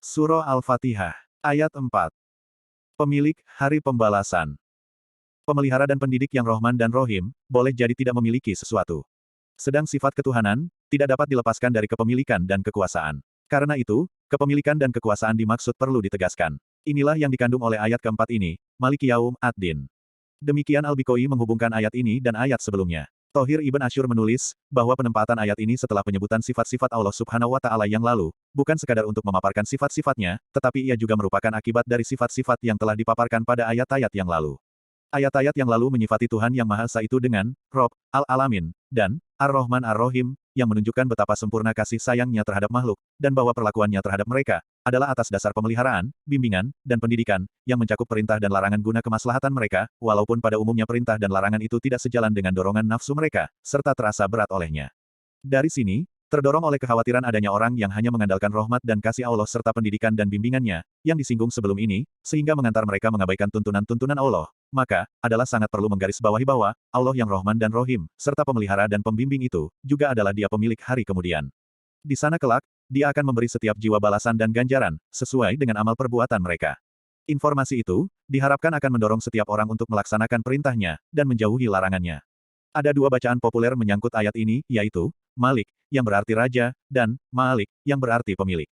Surah Al-Fatihah. Ayat 4. Pemilik, hari pembalasan. Pemelihara dan pendidik yang Rohman dan Rohim, boleh jadi tidak memiliki sesuatu. Sedang sifat ketuhanan, tidak dapat dilepaskan dari kepemilikan dan kekuasaan. Karena itu, kepemilikan dan kekuasaan dimaksud perlu ditegaskan. Inilah yang dikandung oleh ayat keempat ini, Malik Yaum ad-Din. Demikian Al-Bikoi menghubungkan ayat ini dan ayat sebelumnya. Tohir Ibn Ashur menulis, bahwa penempatan ayat ini setelah penyebutan sifat-sifat Allah Subhanahu wa Ta'ala yang lalu, bukan sekadar untuk memaparkan sifat-sifatnya, tetapi ia juga merupakan akibat dari sifat-sifat yang telah dipaparkan pada ayat-ayat yang lalu. Ayat-ayat yang lalu menyifati Tuhan Yang Maha Esa itu dengan Rob, Al-Alamin, dan Ar-Rahman Ar-Rahim, yang menunjukkan betapa sempurna kasih sayangnya terhadap makhluk, dan bahwa perlakuannya terhadap mereka adalah atas dasar pemeliharaan, bimbingan, dan pendidikan, yang mencakup perintah dan larangan guna kemaslahatan mereka, walaupun pada umumnya perintah dan larangan itu tidak sejalan dengan dorongan nafsu mereka, serta terasa berat olehnya. Dari sini, terdorong oleh kekhawatiran adanya orang yang hanya mengandalkan rahmat dan kasih Allah serta pendidikan dan bimbingannya, yang disinggung sebelum ini, sehingga mengantar mereka mengabaikan tuntunan-tuntunan Allah, maka, adalah sangat perlu menggarisbawahi bahwa, Allah yang Rohman dan Rohim, serta pemelihara dan pembimbing itu, juga adalah Dia pemilik hari kemudian. Di sana kelak, Dia akan memberi setiap jiwa balasan dan ganjaran, sesuai dengan amal perbuatan mereka. Informasi itu, diharapkan akan mendorong setiap orang untuk melaksanakan perintahnya, dan menjauhi larangannya. Ada dua bacaan populer menyangkut ayat ini, yaitu, Malik, yang berarti raja, dan Malik, yang berarti pemilik.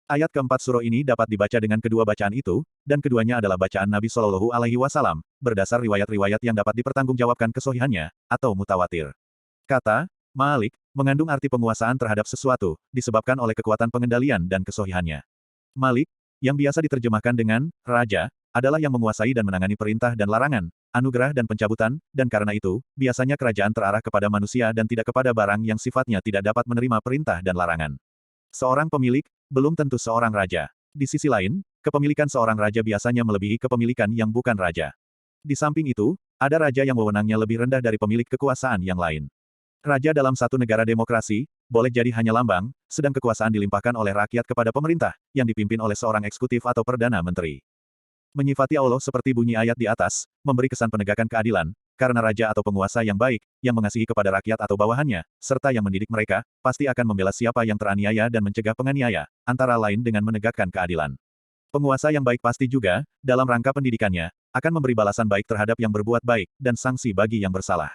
Ayat keempat surah ini dapat dibaca dengan kedua bacaan itu, dan keduanya adalah bacaan Nabi Shallallahu Alaihi Wasallam, berdasar riwayat-riwayat yang dapat dipertanggungjawabkan kesohihannya, atau mutawatir. Kata, Malik, mengandung arti penguasaan terhadap sesuatu, disebabkan oleh kekuatan pengendalian dan kesohihannya. Malik, yang biasa diterjemahkan dengan raja, adalah yang menguasai dan menangani perintah dan larangan, anugerah dan pencabutan, dan karena itu, biasanya kerajaan terarah kepada manusia dan tidak kepada barang yang sifatnya tidak dapat menerima perintah dan larangan. Seorang pemilik, belum tentu seorang raja. Di sisi lain, kepemilikan seorang raja biasanya melebihi kepemilikan yang bukan raja. Di samping itu, ada raja yang wewenangnya lebih rendah dari pemilik kekuasaan yang lain. Raja dalam satu negara demokrasi, boleh jadi hanya lambang, sedang kekuasaan dilimpahkan oleh rakyat kepada pemerintah, yang dipimpin oleh seorang eksekutif atau perdana menteri. Menyifati Allah seperti bunyi ayat di atas, memberi kesan penegakan keadilan, karena raja atau penguasa yang baik, yang mengasihi kepada rakyat atau bawahannya, serta yang mendidik mereka, pasti akan membela siapa yang teraniaya dan mencegah penganiaya, antara lain dengan menegakkan keadilan. Penguasa yang baik pasti juga, dalam rangka pendidikannya, akan memberi balasan baik terhadap yang berbuat baik, dan sanksi bagi yang bersalah.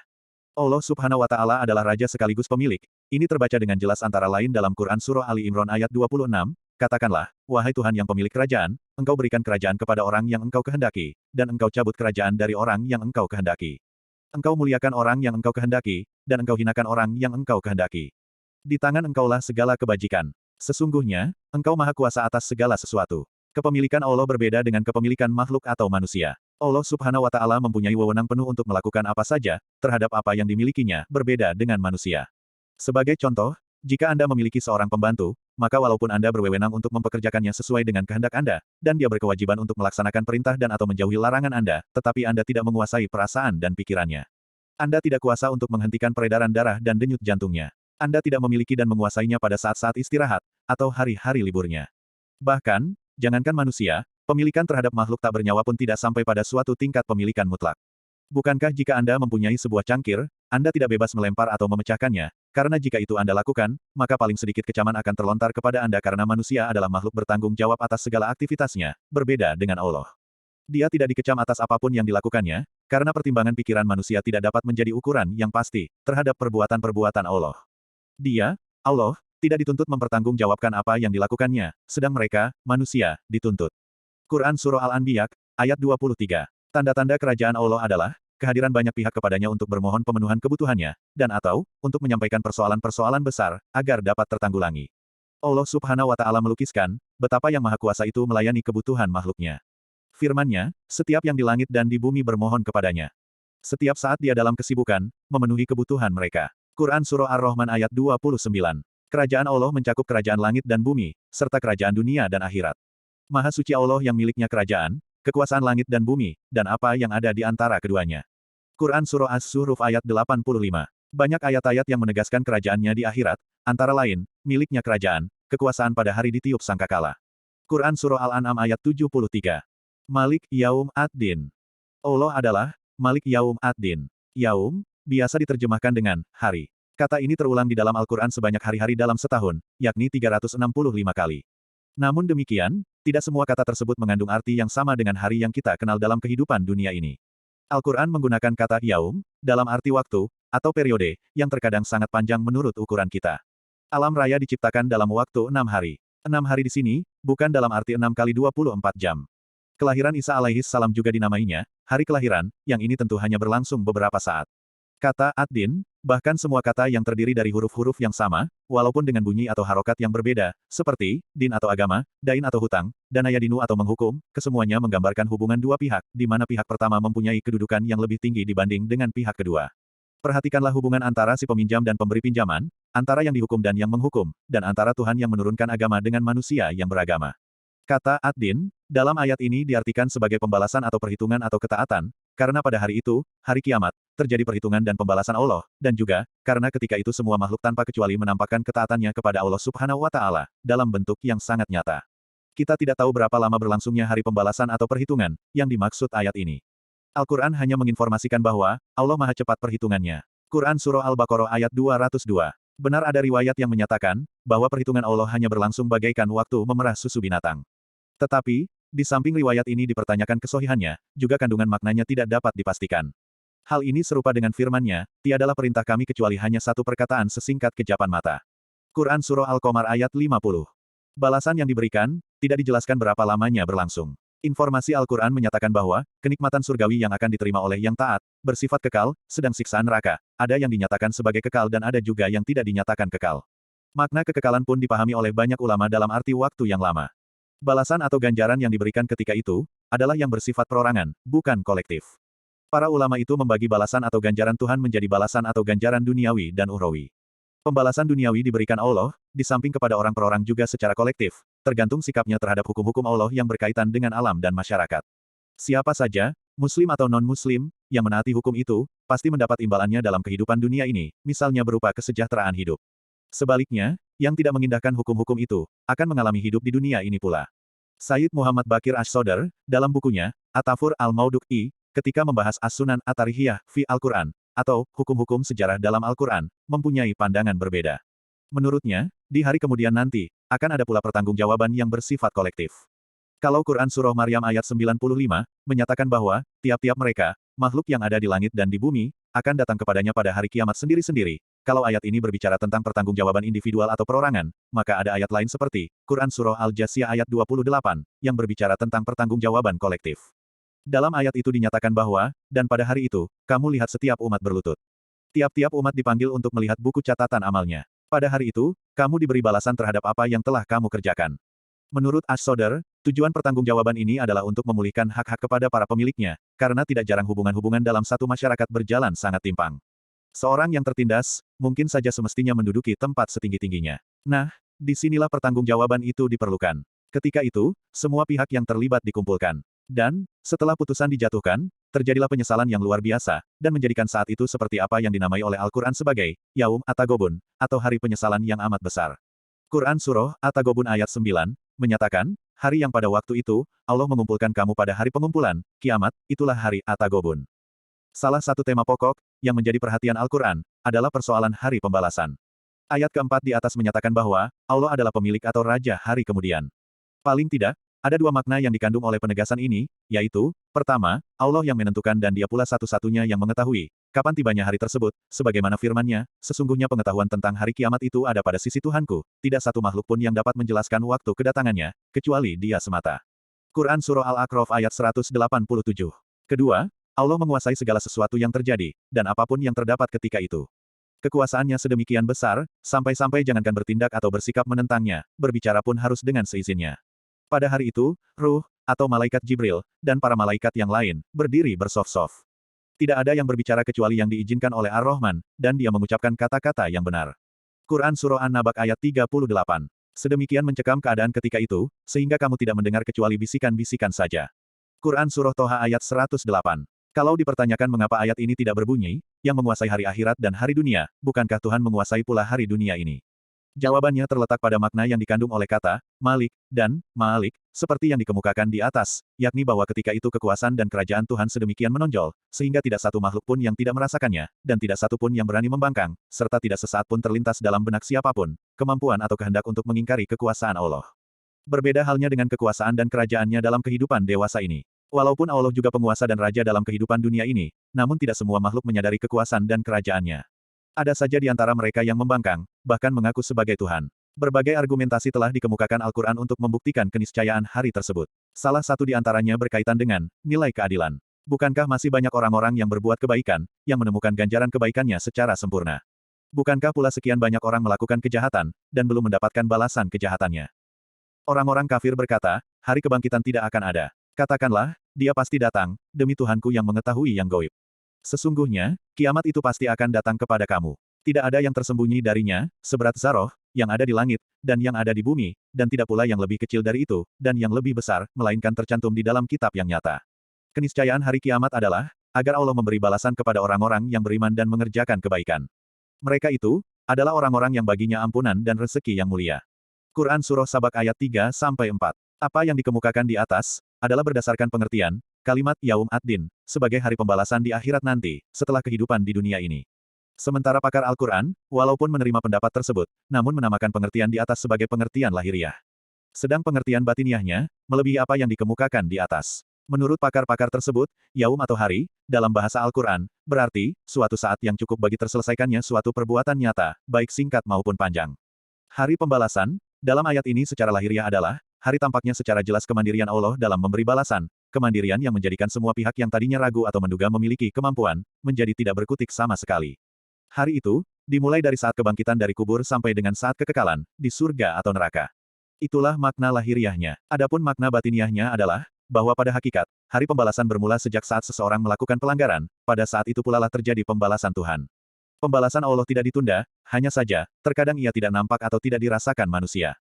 Allah Subhanahu wa Ta'ala adalah raja sekaligus pemilik. Ini terbaca dengan jelas antara lain dalam Quran Surah Ali Imran ayat 26, katakanlah, wahai Tuhan yang pemilik kerajaan, Engkau berikan kerajaan kepada orang yang Engkau kehendaki, dan Engkau cabut kerajaan dari orang yang Engkau kehendaki. Engkau muliakan orang yang Engkau kehendaki, dan Engkau hinakan orang yang Engkau kehendaki. Di tangan Engkaulah segala kebajikan. Sesungguhnya, Engkau maha kuasa atas segala sesuatu. Kepemilikan Allah berbeda dengan kepemilikan makhluk atau manusia. Allah Subhanahu wa Ta'ala mempunyai wewenang penuh untuk melakukan apa saja, terhadap apa yang dimilikinya, berbeda dengan manusia. Sebagai contoh, jika Anda memiliki seorang pembantu, maka walaupun Anda berwewenang untuk mempekerjakannya sesuai dengan kehendak Anda, dan dia berkewajiban untuk melaksanakan perintah dan atau menjauhi larangan Anda, tetapi Anda tidak menguasai perasaan dan pikirannya. Anda tidak kuasa untuk menghentikan peredaran darah dan denyut jantungnya. Anda tidak memiliki dan menguasainya pada saat-saat istirahat, atau hari-hari liburnya. Bahkan, jangankan manusia, pemilikan terhadap makhluk tak bernyawa pun tidak sampai pada suatu tingkat pemilikan mutlak. Bukankah jika Anda mempunyai sebuah cangkir, Anda tidak bebas melempar atau memecahkannya, karena jika itu Anda lakukan, maka paling sedikit kecaman akan terlontar kepada Anda karena manusia adalah makhluk bertanggung jawab atas segala aktivitasnya, berbeda dengan Allah. Dia tidak dikecam atas apapun yang dilakukannya, karena pertimbangan pikiran manusia tidak dapat menjadi ukuran yang pasti, terhadap perbuatan-perbuatan Allah. Dia, Allah, tidak dituntut mempertanggungjawabkan apa yang dilakukannya, sedang mereka, manusia, dituntut. Quran Surah Al-Anbiya, ayat 23. Tanda-tanda kerajaan Allah adalah, kehadiran banyak pihak kepadanya untuk bermohon pemenuhan kebutuhannya, dan atau, untuk menyampaikan persoalan-persoalan besar, agar dapat tertanggulangi. Allah Subhanahu wa Ta'ala melukiskan, betapa yang Maha Kuasa itu melayani kebutuhan makhluknya. Firman-Nya, setiap yang di langit dan di bumi bermohon kepadanya. Setiap saat dia dalam kesibukan, memenuhi kebutuhan mereka. Quran Surah Ar-Rahman ayat 29. Kerajaan Allah mencakup kerajaan langit dan bumi, serta kerajaan dunia dan akhirat. Maha suci Allah yang miliknya kerajaan, kekuasaan langit dan bumi, dan apa yang ada di antara keduanya. Quran Surah As-Zuhruf ayat 85. Banyak ayat-ayat yang menegaskan kerajaannya di akhirat, antara lain, miliknya kerajaan, kekuasaan pada hari ditiup sangkakala. Quran Surah Al-An'am ayat 73. Malik Yaum ad-Din. Allah adalah Malik Yaum ad-Din. Yaum, biasa diterjemahkan dengan hari. Kata ini terulang di dalam Al-Quran sebanyak hari-hari dalam setahun, yakni 365 kali. Namun demikian, tidak semua kata tersebut mengandung arti yang sama dengan hari yang kita kenal dalam kehidupan dunia ini. Al-Quran menggunakan kata yaum, dalam arti waktu, atau periode, yang terkadang sangat panjang menurut ukuran kita. Alam raya diciptakan dalam waktu 6 hari. 6 hari di sini, bukan dalam arti 6 kali 24 jam. Kelahiran Isa alaihi salam juga dinamainya, hari kelahiran, yang ini tentu hanya berlangsung beberapa saat. Kata ad-din, bahkan semua kata yang terdiri dari huruf-huruf yang sama, walaupun dengan bunyi atau harokat yang berbeda, seperti, din atau agama, dain atau hutang, dan ayadinu atau menghukum, kesemuanya menggambarkan hubungan dua pihak, di mana pihak pertama mempunyai kedudukan yang lebih tinggi dibanding dengan pihak kedua. Perhatikanlah hubungan antara si peminjam dan pemberi pinjaman, antara yang dihukum dan yang menghukum, dan antara Tuhan yang menurunkan agama dengan manusia yang beragama. Kata ad-din, dalam ayat ini diartikan sebagai pembalasan atau perhitungan atau ketaatan, karena pada hari itu, hari kiamat, terjadi perhitungan dan pembalasan Allah, dan juga, karena ketika itu semua makhluk tanpa kecuali menampakkan ketaatannya kepada Allah Subhanahu wa Ta'ala, dalam bentuk yang sangat nyata. Kita tidak tahu berapa lama berlangsungnya hari pembalasan atau perhitungan, yang dimaksud ayat ini. Al-Quran hanya menginformasikan bahwa, Allah Maha Cepat perhitungannya. Quran Surah Al-Baqarah ayat 202. Benar ada riwayat yang menyatakan, bahwa perhitungan Allah hanya berlangsung bagaikan waktu memerah susu binatang. Tetapi, di samping riwayat ini dipertanyakan kesohihannya, juga kandungan maknanya tidak dapat dipastikan. Hal ini serupa dengan firman-Nya, tiadalah perintah kami kecuali hanya satu perkataan sesingkat kejapan mata. Quran Surah Al-Qamar ayat 50. Balasan yang diberikan, tidak dijelaskan berapa lamanya berlangsung. Informasi Al-Quran menyatakan bahwa, kenikmatan surgawi yang akan diterima oleh yang taat, bersifat kekal, sedang siksaan neraka, ada yang dinyatakan sebagai kekal dan ada juga yang tidak dinyatakan kekal. Makna kekekalan pun dipahami oleh banyak ulama dalam arti waktu yang lama. Balasan atau ganjaran yang diberikan ketika itu, adalah yang bersifat perorangan, bukan kolektif. Para ulama itu membagi balasan atau ganjaran Tuhan menjadi balasan atau ganjaran duniawi dan ukhrawi. Pembalasan duniawi diberikan Allah, di samping kepada orang per orang juga secara kolektif, tergantung sikapnya terhadap hukum-hukum Allah yang berkaitan dengan alam dan masyarakat. Siapa saja, muslim atau non-muslim, yang menaati hukum itu, pasti mendapat imbalannya dalam kehidupan dunia ini, misalnya berupa kesejahteraan hidup. Sebaliknya, yang tidak mengindahkan hukum-hukum itu, akan mengalami hidup di dunia ini pula. Sayyid Muhammad Bakir Ash-Sodr, dalam bukunya, At-Tafur al-Maudu'i, ketika membahas As-Sunan At-Tarihiyah fi Al-Quran, atau hukum-hukum sejarah dalam Al-Quran, mempunyai pandangan berbeda. Menurutnya, di hari kemudian nanti, akan ada pula pertanggungjawaban yang bersifat kolektif. Kalau Quran Surah Maryam ayat 95, menyatakan bahwa, tiap-tiap mereka, makhluk yang ada di langit dan di bumi, akan datang kepadanya pada hari kiamat sendiri-sendiri. Kalau ayat ini berbicara tentang pertanggungjawaban individual atau perorangan, maka ada ayat lain seperti, Quran Surah Al-Jasiyah ayat 28, yang berbicara tentang pertanggungjawaban kolektif. Dalam ayat itu dinyatakan bahwa, dan pada hari itu, kamu lihat setiap umat berlutut. Tiap-tiap umat dipanggil untuk melihat buku catatan amalnya. Pada hari itu, kamu diberi balasan terhadap apa yang telah kamu kerjakan. Menurut Ash-Sodr, tujuan pertanggungjawaban ini adalah untuk memulihkan hak-hak kepada para pemiliknya, karena tidak jarang hubungan-hubungan dalam satu masyarakat berjalan sangat timpang. Seorang yang tertindas, mungkin saja semestinya menduduki tempat setinggi-tingginya. Nah, disinilah pertanggungjawaban itu diperlukan. Ketika itu, semua pihak yang terlibat dikumpulkan. Dan, setelah putusan dijatuhkan, terjadilah penyesalan yang luar biasa, dan menjadikan saat itu seperti apa yang dinamai oleh Al-Quran sebagai, Yaum At-Tagobun, atau hari penyesalan yang amat besar. Quran Surah At-Tagobun ayat 9, menyatakan, hari yang pada waktu itu, Allah mengumpulkan kamu pada hari pengumpulan, kiamat, itulah hari At-Tagobun. Salah satu tema pokok, yang menjadi perhatian Al-Quran, adalah persoalan hari pembalasan. Ayat keempat di atas menyatakan bahwa, Allah adalah pemilik atau raja hari kemudian. Paling tidak, ada dua makna yang dikandung oleh penegasan ini, yaitu, pertama, Allah yang menentukan dan dia pula satu-satunya yang mengetahui, kapan tibanya hari tersebut, sebagaimana firman-Nya, sesungguhnya pengetahuan tentang hari kiamat itu ada pada sisi Tuhanku, tidak satu makhluk pun yang dapat menjelaskan waktu kedatangannya, kecuali dia semata. Quran Surah Al-A'raf ayat 187. Kedua, Allah menguasai segala sesuatu yang terjadi, dan apapun yang terdapat ketika itu. Kekuasaannya sedemikian besar, sampai-sampai jangankan bertindak atau bersikap menentangnya, berbicara pun harus dengan seizinnya. Pada hari itu, Ruh, atau Malaikat Jibril, dan para malaikat yang lain, berdiri bersof-sof. Tidak ada yang berbicara kecuali yang diizinkan oleh Ar-Rahman, dan dia mengucapkan kata-kata yang benar. Quran Surah An-Nabak ayat 38. Sedemikian mencekam keadaan ketika itu, sehingga kamu tidak mendengar kecuali bisikan-bisikan saja. Quran Surah Toha ayat 108. Kalau dipertanyakan mengapa ayat ini tidak berbunyi, yang menguasai hari akhirat dan hari dunia, bukankah Tuhan menguasai pula hari dunia ini? Jawabannya terletak pada makna yang dikandung oleh kata, Malik, dan, Ma'alik, seperti yang dikemukakan di atas, yakni bahwa ketika itu kekuasaan dan kerajaan Tuhan sedemikian menonjol, sehingga tidak satu makhluk pun yang tidak merasakannya, dan tidak satu pun yang berani membangkang, serta tidak sesaat pun terlintas dalam benak siapapun, kemampuan atau kehendak untuk mengingkari kekuasaan Allah. Berbeda halnya dengan kekuasaan dan kerajaannya dalam kehidupan dewasa ini. Walaupun Allah juga penguasa dan raja dalam kehidupan dunia ini, namun tidak semua makhluk menyadari kekuasaan dan kerajaannya. Ada saja di antara mereka yang membangkang, bahkan mengaku sebagai Tuhan. Berbagai argumentasi telah dikemukakan Al-Quran untuk membuktikan keniscayaan hari tersebut. Salah satu di antaranya berkaitan dengan nilai keadilan. Bukankah masih banyak orang-orang yang berbuat kebaikan, yang menemukan ganjaran kebaikannya secara sempurna? Bukankah pula sekian banyak orang melakukan kejahatan, dan belum mendapatkan balasan kejahatannya? Orang-orang kafir berkata, hari kebangkitan tidak akan ada. Katakanlah, dia pasti datang, demi Tuhanku yang mengetahui yang gaib. Sesungguhnya, kiamat itu pasti akan datang kepada kamu. Tidak ada yang tersembunyi darinya, seberat zaroh, yang ada di langit, dan yang ada di bumi, dan tidak pula yang lebih kecil dari itu, dan yang lebih besar, melainkan tercantum di dalam kitab yang nyata. Keniscayaan hari kiamat adalah, agar Allah memberi balasan kepada orang-orang yang beriman dan mengerjakan kebaikan. Mereka itu, adalah orang-orang yang baginya ampunan dan rezeki yang mulia. Quran Surah Sabak ayat 3-4. Apa yang dikemukakan di atas, adalah berdasarkan pengertian, kalimat Yaum ad-Din, sebagai hari pembalasan di akhirat nanti, setelah kehidupan di dunia ini. Sementara pakar Al-Quran, walaupun menerima pendapat tersebut, namun menamakan pengertian di atas sebagai pengertian lahiriah. Sedang pengertian batiniahnya, melebihi apa yang dikemukakan di atas. Menurut pakar-pakar tersebut, Yaum atau hari, dalam bahasa Al-Quran, berarti, suatu saat yang cukup bagi terselesaikannya suatu perbuatan nyata, baik singkat maupun panjang. Hari pembalasan, dalam ayat ini secara lahiriah adalah, hari tampaknya secara jelas kemandirian Allah dalam memberi balasan, kemandirian yang menjadikan semua pihak yang tadinya ragu atau menduga memiliki kemampuan, menjadi tidak berkutik sama sekali. Hari itu, dimulai dari saat kebangkitan dari kubur sampai dengan saat kekekalan, di surga atau neraka. Itulah makna lahiriahnya. Adapun makna batiniahnya adalah, bahwa pada hakikat, hari pembalasan bermula sejak saat seseorang melakukan pelanggaran, pada saat itu pula lah terjadi pembalasan Tuhan. Pembalasan Allah tidak ditunda, hanya saja, terkadang ia tidak nampak atau tidak dirasakan manusia.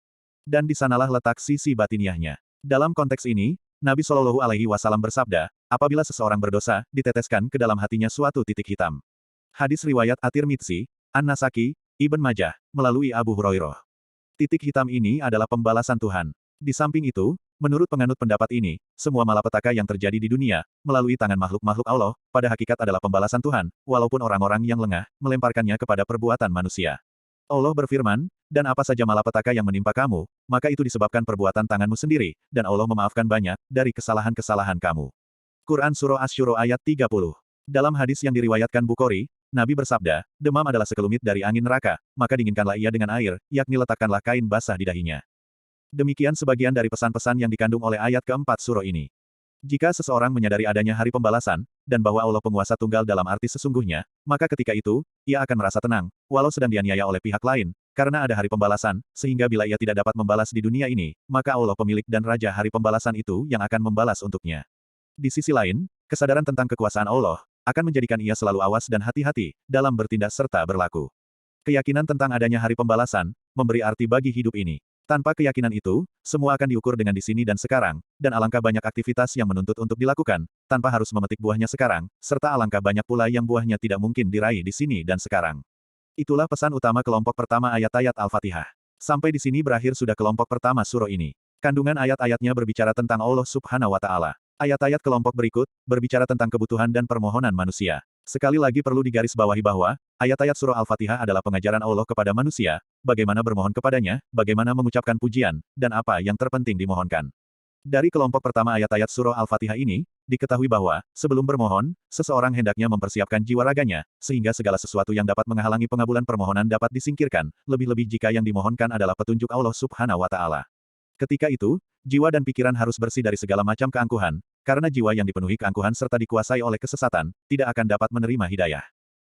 Dan di sanalah letak sisi batiniahnya. Dalam konteks ini, Nabi Shallallahu Alaihi Wasallam bersabda, apabila seseorang berdosa, diteteskan ke dalam hatinya suatu titik hitam. Hadis riwayat At-Tirmidzi, An-Nasaki, Ibn Majah, melalui Abu Hurairah. Titik hitam ini adalah pembalasan Tuhan. Di samping itu, menurut penganut pendapat ini, semua malapetaka yang terjadi di dunia, melalui tangan makhluk-makhluk Allah, pada hakikat adalah pembalasan Tuhan, walaupun orang-orang yang lengah, melemparkannya kepada perbuatan manusia. Allah berfirman, dan apa saja malapetaka yang menimpa kamu, maka itu disebabkan perbuatan tanganmu sendiri, dan Allah memaafkan banyak, dari kesalahan-kesalahan kamu. Quran Surah Asy-Syura ayat 30. Dalam hadis yang diriwayatkan Bukhari, Nabi bersabda, demam adalah sekelumit dari angin neraka, maka dinginkanlah ia dengan air, yakni letakkanlah kain basah di dahinya. Demikian sebagian dari pesan-pesan yang dikandung oleh ayat keempat surah ini. Jika seseorang menyadari adanya hari pembalasan, dan bahwa Allah penguasa tunggal dalam arti sesungguhnya, maka ketika itu, ia akan merasa tenang, walau sedang dianiaya oleh pihak lain, karena ada hari pembalasan, sehingga bila ia tidak dapat membalas di dunia ini, maka Allah pemilik dan raja hari pembalasan itu yang akan membalas untuknya. Di sisi lain, kesadaran tentang kekuasaan Allah, akan menjadikan ia selalu awas dan hati-hati, dalam bertindak serta berlaku. Keyakinan tentang adanya hari pembalasan, memberi arti bagi hidup ini. Tanpa keyakinan itu, semua akan diukur dengan di sini dan sekarang, dan alangkah banyak aktivitas yang menuntut untuk dilakukan, tanpa harus memetik buahnya sekarang, serta alangkah banyak pula yang buahnya tidak mungkin diraih di sini dan sekarang. Itulah pesan utama kelompok pertama ayat-ayat Al-Fatihah. Sampai di sini berakhir sudah kelompok pertama surah ini. Kandungan ayat-ayatnya berbicara tentang Allah Subhanahu wa Ta'ala. Ayat-ayat kelompok berikut, berbicara tentang kebutuhan dan permohonan manusia. Sekali lagi perlu digarisbawahi bahwa, ayat-ayat surah Al-Fatihah adalah pengajaran Allah kepada manusia, bagaimana bermohon kepadanya, bagaimana mengucapkan pujian, dan apa yang terpenting dimohonkan. Dari kelompok pertama ayat-ayat surah Al-Fatihah ini, diketahui bahwa, sebelum bermohon, seseorang hendaknya mempersiapkan jiwa raganya, sehingga segala sesuatu yang dapat menghalangi pengabulan permohonan dapat disingkirkan, lebih-lebih jika yang dimohonkan adalah petunjuk Allah Subhanahu wa Ta'ala. Ketika itu, jiwa dan pikiran harus bersih dari segala macam keangkuhan, karena jiwa yang dipenuhi keangkuhan serta dikuasai oleh kesesatan, tidak akan dapat menerima hidayah.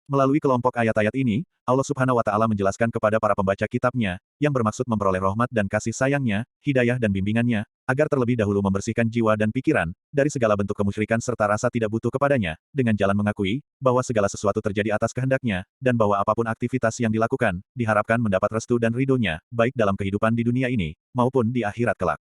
Melalui kelompok ayat-ayat ini, Allah Subhanahu wa Ta'ala menjelaskan kepada para pembaca kitabnya, yang bermaksud memperoleh rahmat dan kasih sayangnya, hidayah dan bimbingannya, agar terlebih dahulu membersihkan jiwa dan pikiran, dari segala bentuk kemusyrikan serta rasa tidak butuh kepadanya, dengan jalan mengakui, bahwa segala sesuatu terjadi atas kehendaknya, dan bahwa apapun aktivitas yang dilakukan, diharapkan mendapat restu dan ridhonya, baik dalam kehidupan di dunia ini, maupun di akhirat kelak.